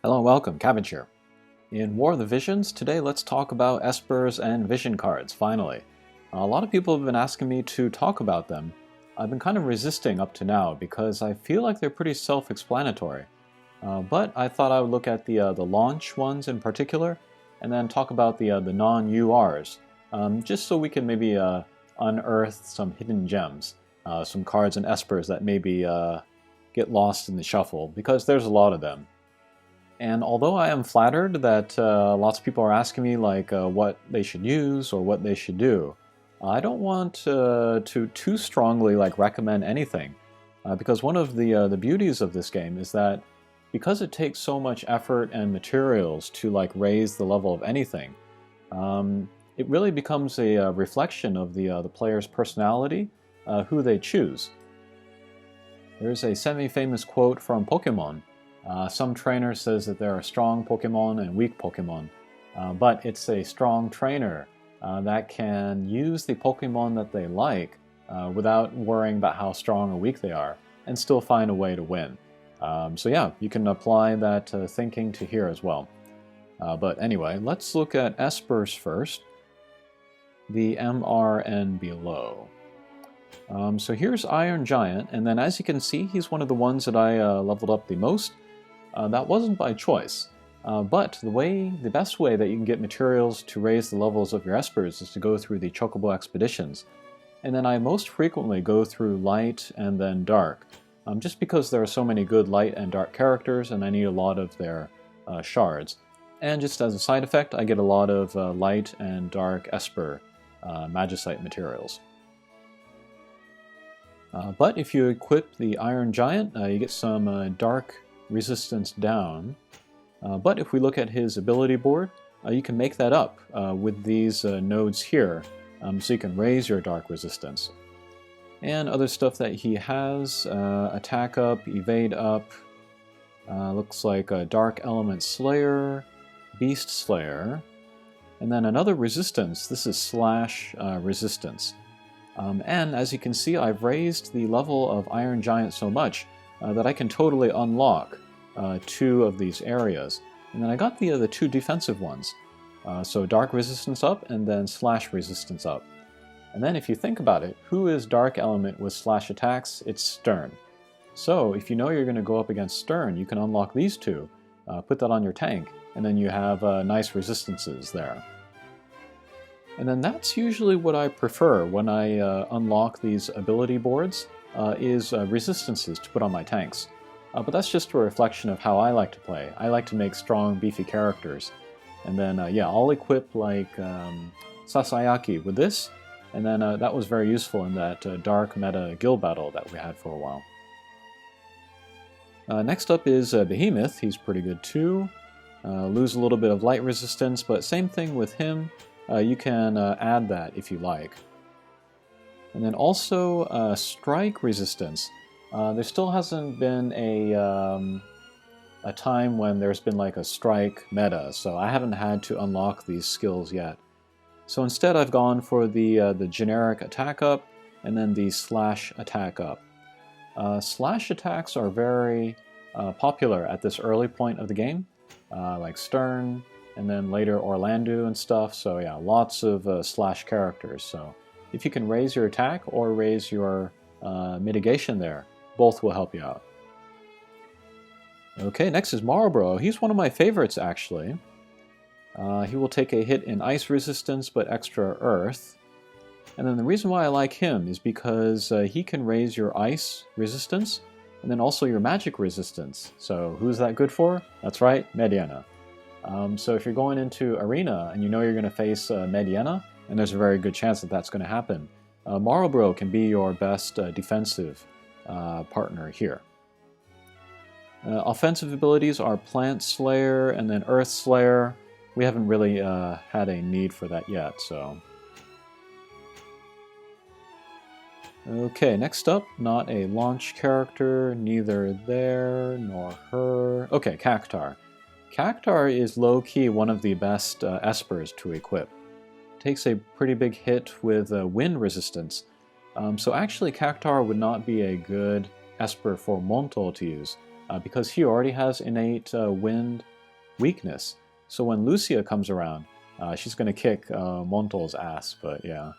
Hello and welcome, Cabbage here. In War of the Visions, today let's talk about Espers and Vision cards, finally. A lot of people have been asking me to talk about them. I've been kind of resisting up to now because I feel like they're pretty self-explanatory. But I thought I would look at the launch ones in particular, and then talk about the non-URs, just so we can maybe unearth some hidden gems, some cards and Espers that maybe get lost in the shuffle, because there's a lot of them. And although I am flattered that lots of people are asking me what they should use or what they should do, I don't want to too strongly recommend anything, because one of the beauties of this game is that because it takes so much effort and materials to raise the level of anything, it really becomes a reflection of the player's personality, who they choose. There's a semi-famous quote from Pokemon. Some trainer says that there are strong Pokemon and weak Pokemon, but it's a strong trainer that can use the Pokemon that they like without worrying about how strong or weak they are, and still find a way to win. So yeah, you can apply that thinking to here as well. But anyway, let's look at Espers first, the MR and below. So here's Iron Giant, and then as you can see, he's one of the ones that I leveled up the most. That wasn't by choice, but the best way that you can get materials to raise the levels of your Espers is to go through the Chocobo expeditions. And then I most frequently go through light and then dark, just because there are so many good light and dark characters and I need a lot of their shards. And just as a side effect, I get a lot of light and dark Esper Magicite materials. But if you equip the Iron Giant, you get some dark resistance down, but if we look at his ability board, you can make that up with these nodes here, so you can raise your dark resistance. And other stuff that he has, attack up, evade up, looks like a Dark Element Slayer, Beast Slayer, and then another resistance. This is slash resistance. And as you can see, I've raised the level of Iron Giant so much that I can totally unlock two of these areas. And then I got the two defensive ones. So Dark Resistance up and then Slash Resistance up. And then if you think about it, who is Dark Element with Slash attacks? It's Stern. So if you know you're going to go up against Stern, you can unlock these two, put that on your tank, and then you have nice resistances there. And then that's usually what I prefer when I unlock these ability boards, is resistances to put on my tanks. But that's just a reflection of how I like to play. I like to make strong, beefy characters. And then, yeah, I'll equip Sasayaki with this, and then that was very useful in that dark meta guild battle that we had for a while. Next up is Behemoth. He's pretty good too. Lose a little bit of light resistance, but same thing with him. You can add that if you like. And then also strike resistance. There still hasn't been a time when there's been a strike meta, so I haven't had to unlock these skills yet. So instead I've gone for the generic attack up and then the slash attack up. Slash attacks are very popular at this early point of the game, like Stern, and then later Orlando and stuff, so yeah, lots of slash characters. So if you can raise your attack or raise your mitigation there, both will help you out. Okay, next is Marlboro. He's one of my favorites, actually. He will take a hit in ice resistance, but extra earth. And then the reason why I like him is because he can raise your ice resistance, and then also your magic resistance. So who's that good for? That's right, Mediana. So if you're going into Arena and you know you're going to face Mediana, and there's a very good chance that that's going to happen, Marlboro can be your best defensive partner here. Offensive abilities are Plant Slayer and then Earth Slayer. We haven't really had a need for that yet, so... Okay, next up, not a launch character, neither there nor her. Okay, Cactar. Cactar is low-key one of the best Espers to equip. Takes a pretty big hit with wind resistance. So actually Cactar would not be a good Esper for Monto to use, because he already has innate wind weakness. So when Lucia comes around, she's going to kick Montol's ass, but yeah.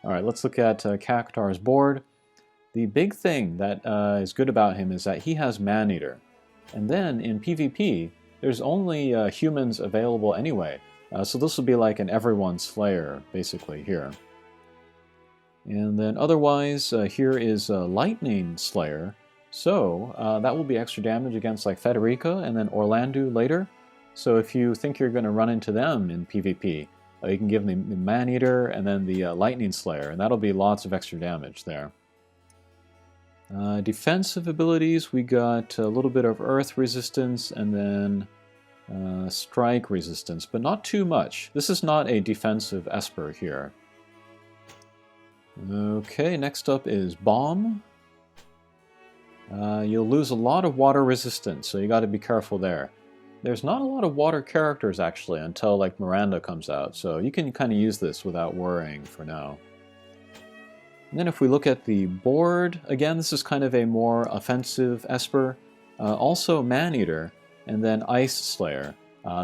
Alright, let's look at Cactuar's board. The big thing that is good about him is that he has Maneater. And then in PvP, there's only humans available anyway. So this will be like an everyone slayer, basically, here. And then otherwise, here is Lightning Slayer. So that will be extra damage against like Federica and then Orlando later. So if you think you're going to run into them in PvP, you can give them the Maneater and then the Lightning Slayer, and that'll be lots of extra damage there. Defensive abilities, we got a little bit of Earth resistance and then Strike resistance, but not too much. This is not a defensive Esper here. Okay, next up is Bomb. You'll lose a lot of water resistance, so you got to be careful there. There's not a lot of water characters actually until like Miranda comes out, so you can kind of use this without worrying for now. And then if we look at the board, again this is kind of a more offensive Esper. Also Maneater, and then Ice Slayer.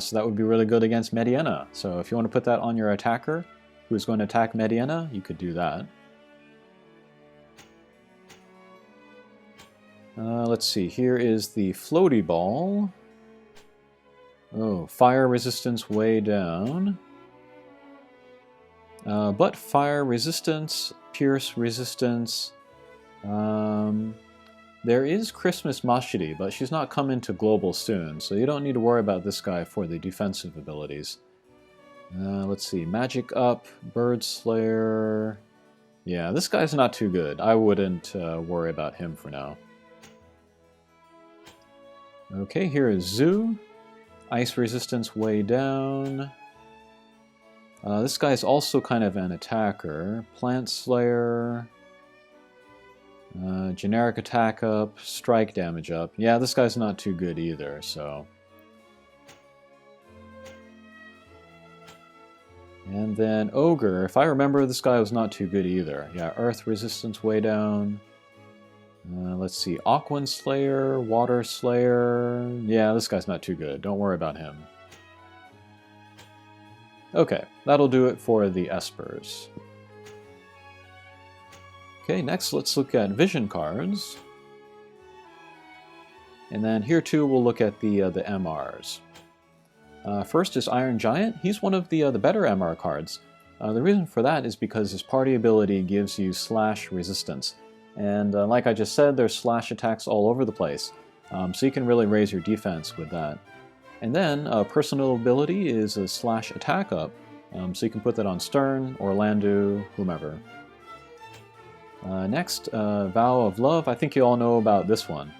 So that would be really good against Mediana. So if you want to put that on your attacker who's going to attack Mediana, you could do that. Let's see, here is the floaty ball. Oh, fire resistance way down. But fire resistance, pierce resistance. There is Christmas Mashiri, but she's not coming to global soon, so you don't need to worry about this guy for the defensive abilities. Let's see, magic up, bird slayer. Yeah, this guy's not too good. I wouldn't worry about him for now. Okay, here is Zoo. Ice resistance way down. This guy's also kind of an attacker. Plant Slayer. Generic attack up, strike damage up. Yeah, this guy's not too good either, so. And then Ogre. If I remember, this guy was not too good either. Yeah, earth resistance way down. Let's see, Aquan Slayer, Water Slayer. Yeah, this guy's not too good. Don't worry about him. Okay, that'll do it for the Espers. Okay, next let's look at vision cards. And then here too we'll look at the MRs. First is Iron Giant. He's one of the better MR cards. The reason for that is because his party ability gives you slash resistance. And like I just said, there's slash attacks all over the place. So you can really raise your defense with that. And then personal ability is a slash attack up. So you can put that on Stern, Orlando, whomever. Next, Vow of Love. I think you all know about this one.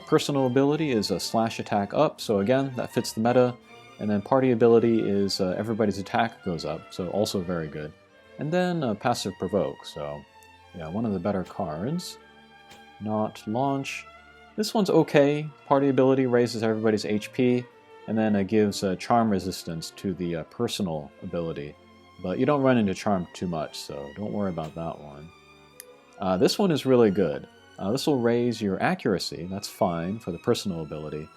Personal ability is a slash attack up, so again, that fits the meta. And then party ability is everybody's attack goes up, so also very good. And then passive provoke, so yeah, one of the better cards. Not launch. This one's okay. Party ability raises everybody's HP, and then it gives charm resistance to the personal ability. But you don't run into charm too much, so don't worry about that one. This one is really good. This will raise your accuracy, that's fine for the personal ability.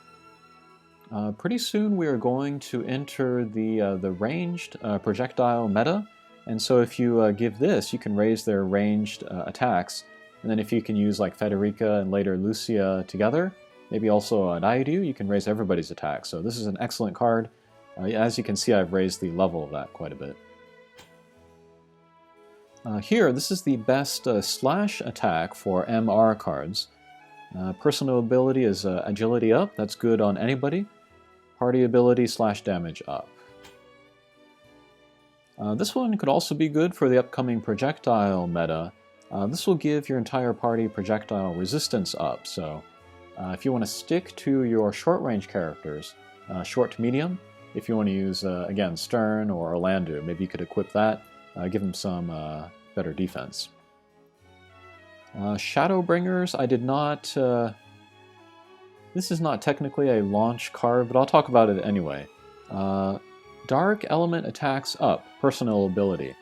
Pretty soon we are going to enter the ranged projectile meta, and so if you give this, you can raise their ranged attacks, and then if you can use like Federica and later Lucia together, maybe also Daidu, you can raise everybody's attacks. So this is an excellent card. As you can see, I've raised the level of that quite a bit. Here, this is the best slash attack for MR cards. Personal ability is agility up, that's good on anybody. Party ability slash damage up. This one could also be good for the upcoming projectile meta. This will give your entire party projectile resistance up, so if you want to stick to your short range characters, short to medium, if you want to use, again, Stern or Orlando, maybe you could equip that, give them some better defense. Shadowbringers, I did not... this is not technically a launch card, but I'll talk about it anyway. Dark element attacks up, personal ability.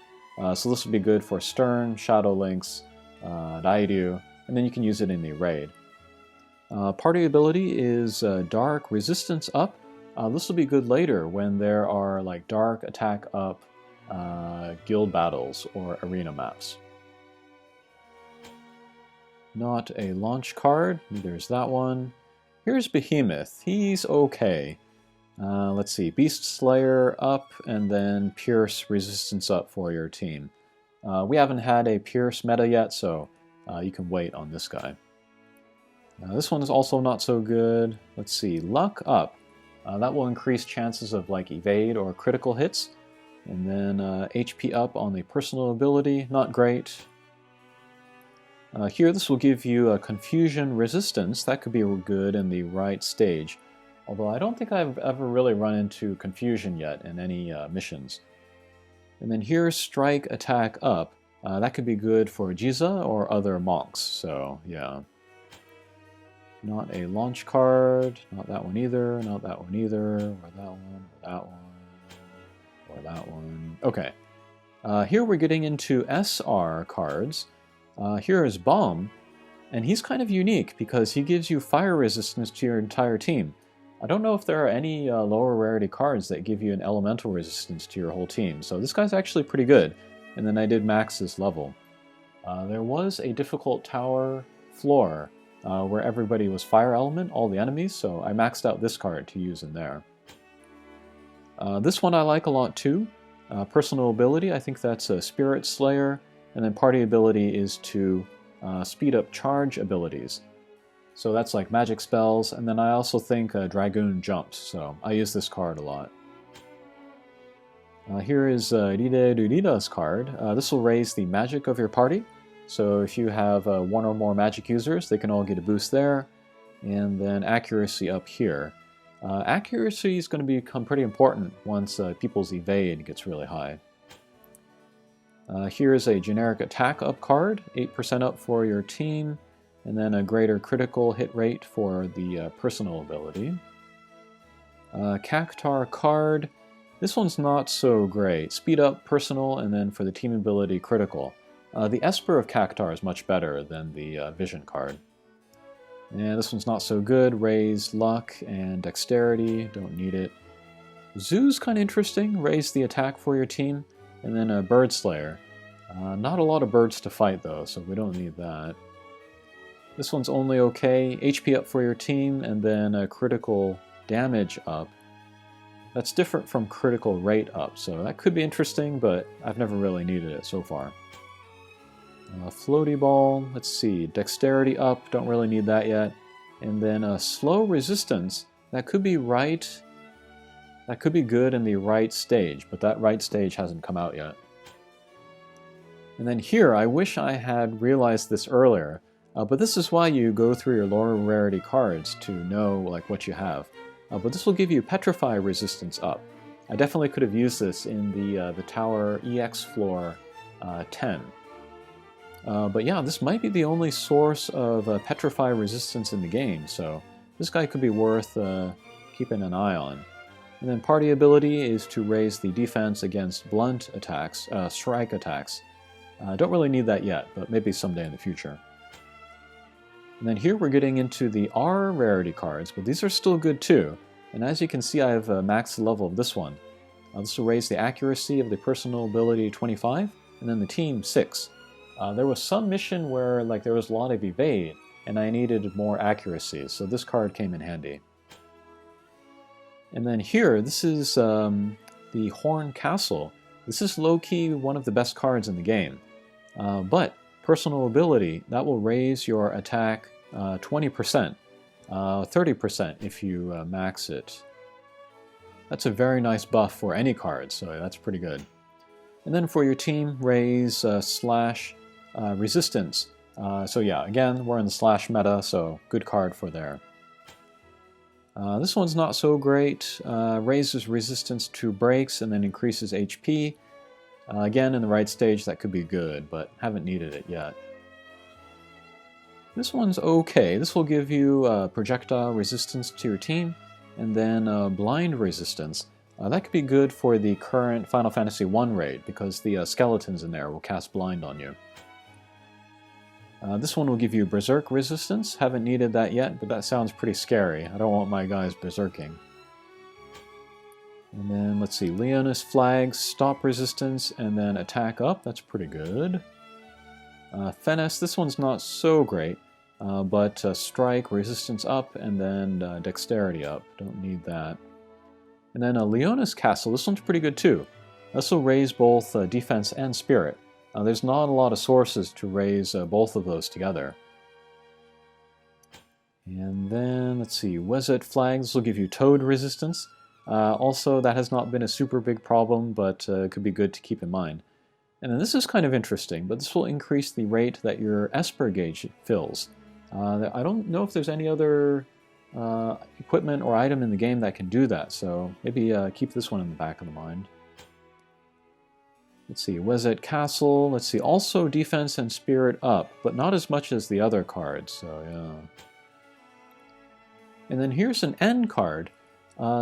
So this would be good for Stern, Shadow Lynx, Daidu, and then you can use it in the raid. Party ability is dark resistance up. This will be good later when there are like dark attack up guild battles or arena maps. Not a launch card, there's that one. Here's Behemoth, he's okay. Let's see, Beast Slayer up and then Pierce resistance up for your team. We haven't had a Pierce meta yet, so you can wait on this guy. This one is also not so good. Let's see, Luck up. That will increase chances of like evade or critical hits. And then HP up on the personal ability, not great. Here, this will give you a confusion resistance. That could be good in the right stage. Although I don't think I've ever really run into confusion yet in any missions. And then here's strike attack up. That could be good for Jiza or other monks, so yeah. Not a launch card, not that one either, not that one either, or that one, or that one, or that one. Okay. Here we're getting into SR cards. Here is Bomb, and he's kind of unique because he gives you fire resistance to your entire team. I don't know if there are any lower rarity cards that give you an elemental resistance to your whole team, so this guy's actually pretty good. And then I did max this level. There was a difficult tower floor where everybody was fire element, all the enemies, so I maxed out this card to use in there. This one I like a lot too. Personal ability, I think that's a Spirit Slayer, and then party ability is to speed up charge abilities. So that's like magic spells, and then I also think Dragoon jumps, so I use this card a lot. Here is Ride Durida's card. This will raise the magic of your party. So if you have one or more magic users, they can all get a boost there. And then accuracy up here. Accuracy is going to become pretty important once people's evade gets really high. Here is a generic attack up card, 8% up for your team, and then a greater critical hit rate for the personal ability. Cactar card, this one's not so great. Speed up personal, and then for the team ability critical. The Esper of Cactar is much better than the Vision card. And this one's not so good. Raise luck and dexterity, don't need it. Zoo's kind of interesting, raise the attack for your team. And then a Bird Slayer. Not a lot of birds to fight though, so we don't need that. This one's only okay. HP up for your team, and then a critical damage up. That's different from critical rate up, so that could be interesting, but I've never really needed it so far. Floaty Ball, let's see, dexterity up, don't really need that yet. And then a slow resistance, that could be right. That could be good in the right stage, but that right stage hasn't come out yet. And then here, I wish I had realized this earlier, but this is why you go through your lower rarity cards to know like what you have. But this will give you Petrify resistance up. I definitely could have used this in the Tower EX floor 10. But yeah, this might be the only source of Petrify resistance in the game, so this guy could be worth keeping an eye on. And then party ability is to raise the defense against blunt attacks, strike attacks. Don't really need that yet, but maybe someday in the future. And then here we're getting into the R rarity cards, but these are still good too. And as you can see, I have maxed the level of this one. This will raise the accuracy of the personal ability 25, and then the team 6. There was some mission where like there was a lot of evade, and I needed more accuracy, so this card came in handy. And then here, this is the Horn Castle. This is low-key one of the best cards in the game. But personal ability, that will raise your attack 20%, 30% if you max it. That's a very nice buff for any card, so that's pretty good. And then for your team, raise slash resistance. So yeah, again, we're in the slash meta, so good card for there. This one's not so great. Raises resistance to breaks and then increases HP. Again, in the right stage, that could be good, but haven't needed it yet. This one's okay. This will give you projectile resistance to your team, and then blind resistance. That could be good for the current Final Fantasy I raid, because the skeletons in there will cast blind on you. This one will give you Berserk resistance. Haven't needed that yet, but that sounds pretty scary. I don't want my guys berserking. And then, let's see, Leonis flags, stop resistance, and then attack up. That's pretty good. Fennis, this one's not so great, but strike, resistance up, and then dexterity up. Don't need that. And then Leonis Castle, this one's pretty good too. This will raise both defense and spirit. There's not a lot of sources to raise both of those together. And then, let's see, Wezet flags will give you toad resistance. Also, that has not been a super big problem, but could be good to keep in mind. And then this is kind of interesting, but this will increase the rate that your Esper gauge fills. I don't know if there's any other equipment or item in the game that can do that, so maybe keep this one in the back of the mind. Let's see, Wezet Castle, let's see, also defense and spirit up, but not as much as the other cards, so yeah. And then here's an N card.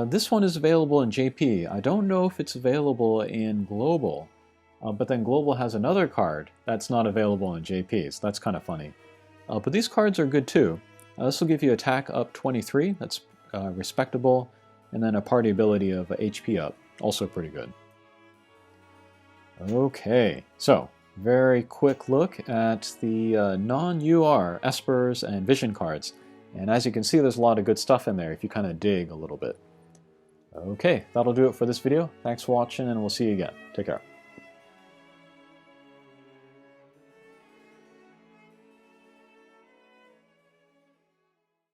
This one is available in JP. I don't know if it's available in Global, but then Global has another card that's not available in JP, so that's kind of funny. But these cards are good too. This will give you attack up 23, that's respectable, and then a party ability of HP up, also pretty good. Okay, so very quick look at the non-UR Espers and Vision cards. And as you can see, there's a lot of good stuff in there if you kind of dig a little bit. Okay, that'll do it for this video. Thanks for watching, and we'll see you again. Take care.